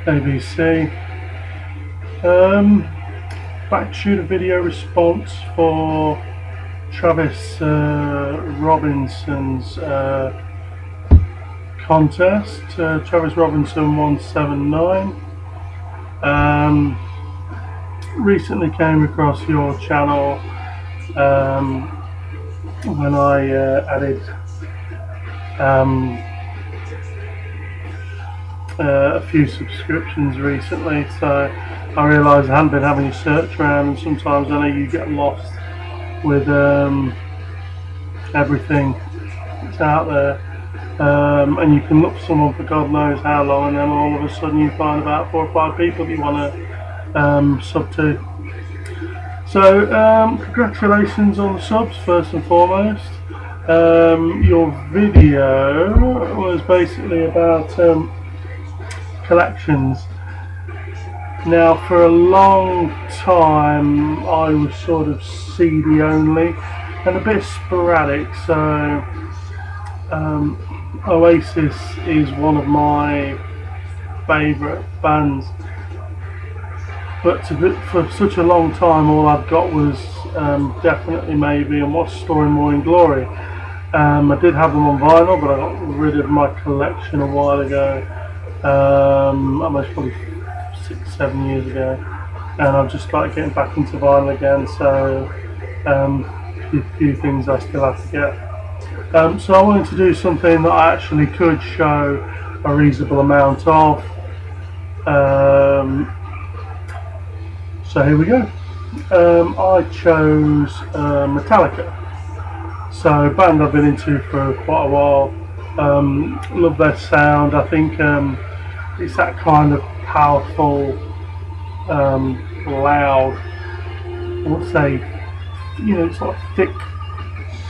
ABC. Back to shoot a video response for Travis Robinson's contest, travisrobinson179. Recently came across your channel when I added a few subscriptions recently, so I realised I hadn't been having a search around, and sometimes I know you get lost with everything that's out there, and you can look for someone for God knows how long, and then all of a sudden you find about 4 or 5 people that you want to sub to. So congratulations on the subs first and foremost. Your video was basically about collections. Now, for a long time I was sort of CD only and a bit sporadic, so Oasis is one of my favourite bands, but for such a long time all I've got was Definitely Maybe and What's Story Morning Glory. I did have them on vinyl, but I got rid of my collection a while ago, almost probably 6-7 years ago, and I've just started getting back into vinyl again, so a few things I still have to get. So I wanted to do something that I actually could show a reasonable amount of. So here we go. I chose Metallica. So a band I've been into for quite a while. Love their sound. I think it's that kind of powerful, loud, I would say, sort of thick,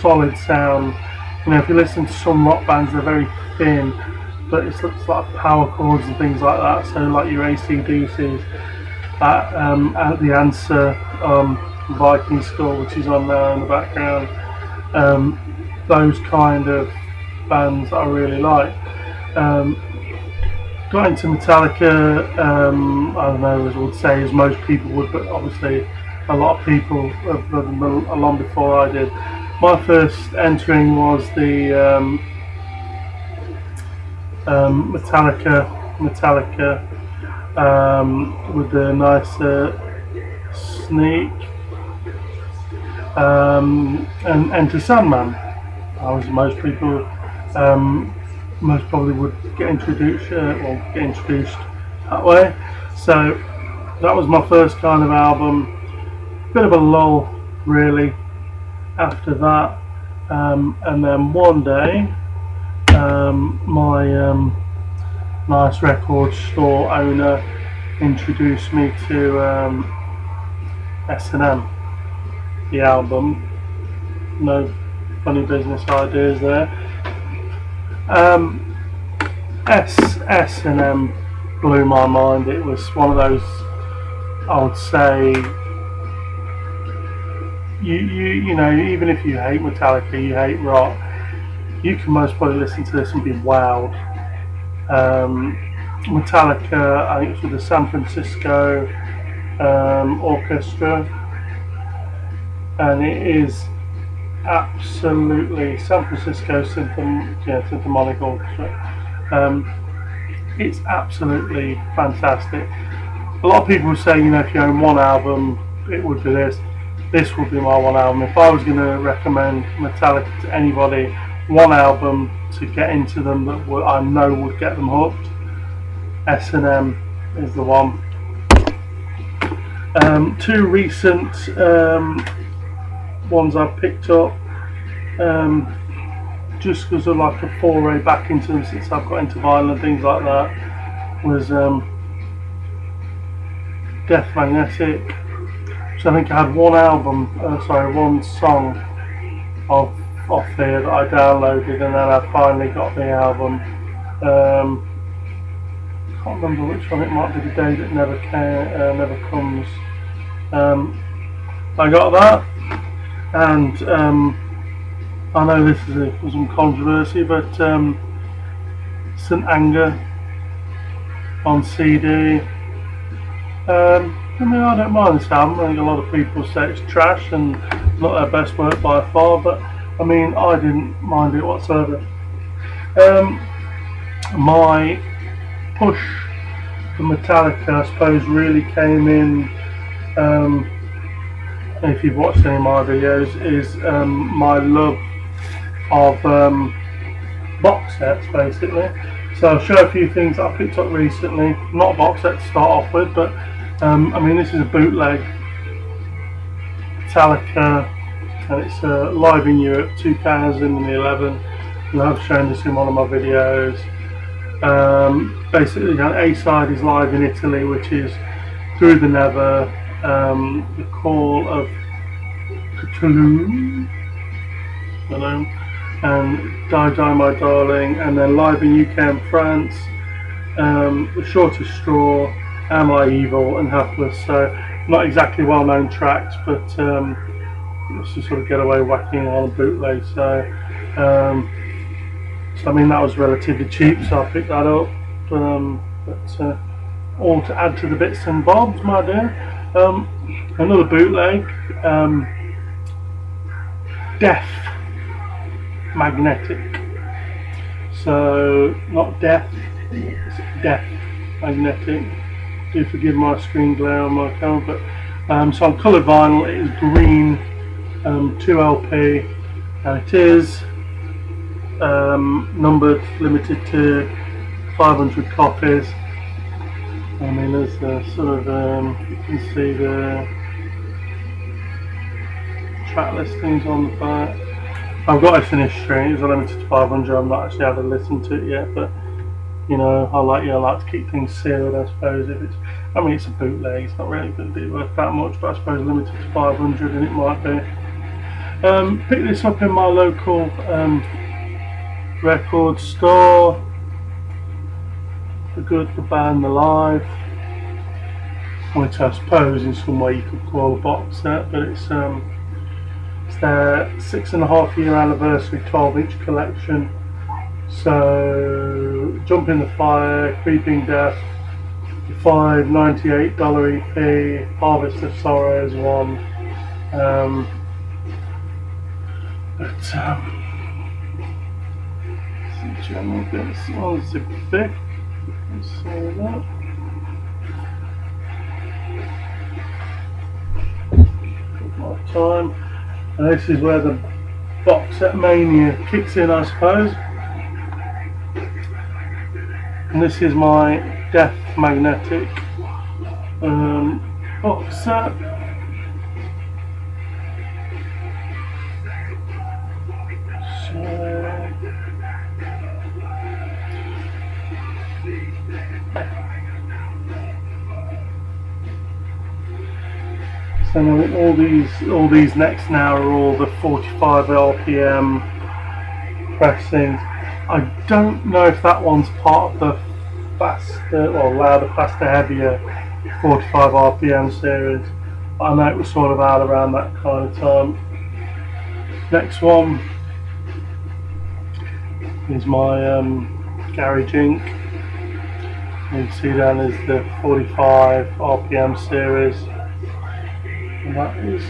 solid sound. If you listen to some rock bands, they're very thin, but it's like power chords and things like that. So like your AC/DCs, the Answer, Viking Skull, which is on there in the background. Those kind of bands that I really like. Got into Metallica, I don't know, as I would say, as most people would, but obviously a lot of people have done them long before I did. My first entering was the Metallica with the nice Sneak and Enter Sandman. I was most people most probably would get introduced that way. So that was my first kind of album. Bit of a lull really after that, and then one day my nice record store owner introduced me to S&M, the album. No funny business ideas there. S&M blew my mind. It was one of those, I would say, you know, even if you hate Metallica, you hate rock, you can most probably listen to this and be wowed. Metallica, I think it's with the San Francisco Orchestra, and it is absolutely San Francisco Symphonic Orchestra. It's absolutely fantastic. A lot of people say, if you own one album, it would be this. This would be my one album. If I was going to recommend Metallica to anybody, one album to get into them that I know would get them hooked, S&M is the one. Two recent ones I've picked up, just because of like a foray back into them since I've got into vinyl and things like that, was Death Magnetic. So I think I had one song off here that I downloaded, and then I finally got the album. Can't remember which one. It might be The Day That Never Comes. I got that, and I know this is some controversy, but St. Anger on CD. I mean, I don't mind this album. I think a lot of people say it's trash and not their best work by far, but I mean, I didn't mind it whatsoever. My push for Metallica, I suppose, really came in, if you've watched any of my videos, is my love of box sets, basically. So I'll show a few things that I picked up recently. Not a box set to start off with, but I mean, this is a bootleg Metallica, and it's live in Europe 2011, and I've shown this in one of my videos. Basically, the A side is live in Italy, which is Through the Never, The Call of Cthulhu, and Die Die My Darling, and then live in UK and France, The Shortest Straw, Am I Evil, and Helpless. So not exactly well-known tracks, but it's just sort of getaway whacking on a bootleg. So I mean, that was relatively cheap, so I picked that up. But all to add to the bits and bobs, my dear. Another bootleg, Death Magnetic. So not death, it's Death Magnetic. Do forgive my screen glare on my camera, but so on coloured vinyl, it is green, 2LP, and it is numbered, limited to 500 copies. I mean, there's sort of, you can see the track listings on the back. I've got a finished string. It's limited to 500. I've not actually had to listen to it yet, but you know, I like to keep things sealed, I suppose. If it's, I mean, it's a bootleg. It's not really going to be worth that much, but I suppose limited to 500, and it might be. Picked this up in my local record store. The Good, the Bad, the Live, which I suppose in some way you could call a box set, but it's their 6.5 year anniversary 12-inch collection. So Jump in the Fire, Creeping Death, the $5.98 EP, Harvest of Sorrow is one. General bits. One's a bit. Let's see that. Took my time. And this is where the box set mania kicks in, I suppose. And this is my Death Magnetic box set. So all these next now are all the 45 RPM pressings. I don't know if that one's part of the faster or louder, faster, heavier 45 RPM series. I know it was sort of out around that kind of time. Next one is my Garage Inc. You can see down is the 45 RPM series. And that is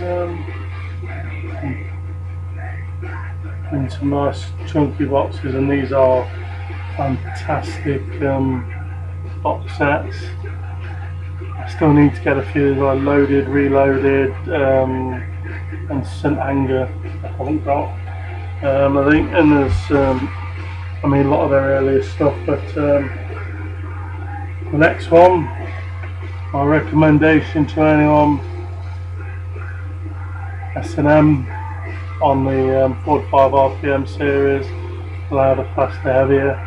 in some nice chunky boxes, and these are fantastic box sets. I still need to get a few that I loaded, reloaded, and St. Anger I haven't got. I think, and there's I mean, a lot of their earlier stuff, but the next one, my recommendation to anyone, S&M on the 45 RPM series, louder, faster, heavier.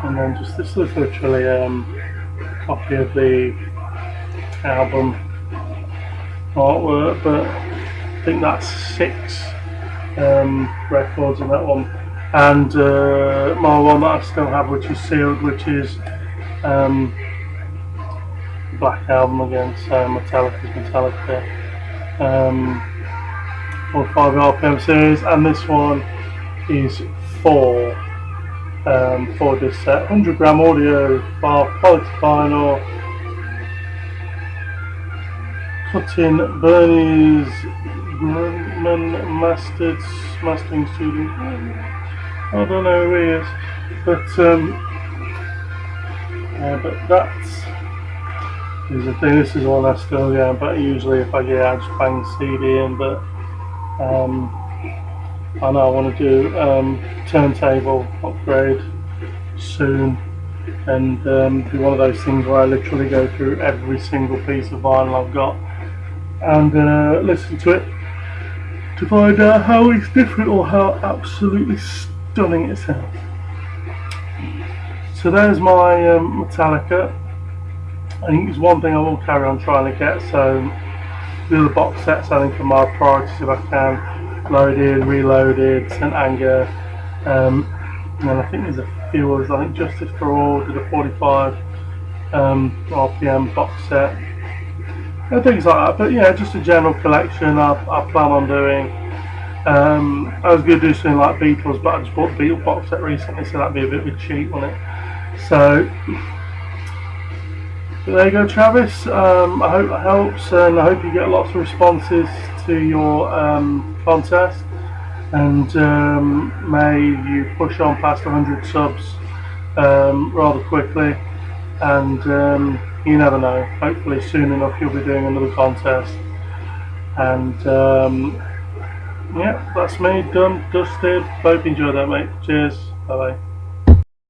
And then just this is literally copy of the album artwork, but I think that's 6 records in that one. And my one that I still have, which is sealed, which is Black Album again, so Metallica's Metallica. or 5 RPM series, and this one is 4 disc set, 100 gram audio bar, quality vinyl, cut-in Bernie's Grumman mastering studio. I don't know who he is, but that's is the thing. This is one I still but usually if I get out, I just bang the CD in. But I know I want to do turntable upgrade soon, and be one of those things where I literally go through every single piece of vinyl I've got and listen to it to find out how it's different or how absolutely stunning it sounds. So there's my Metallica. I think it's one thing I will carry on trying to get. So the other box sets, I think, are my priorities if I can. Loaded, Reloaded, St. Anger, and I think there's a few others. I think Justice for All did a 45 RPM box set, and things like that. But yeah, just a general collection I plan on doing. I was going to do something like Beatles, but I just bought the Beatles box set recently, so that'd be a bit of a cheat, wouldn't it? So there you go, Travis. I hope that helps, and I hope you get lots of responses to your contest, and may you push on past 100 subs rather quickly, and you never know, hopefully soon enough you'll be doing another contest. And yeah, that's me, done, dusted. Hope you enjoyed that, mate. Cheers, bye bye.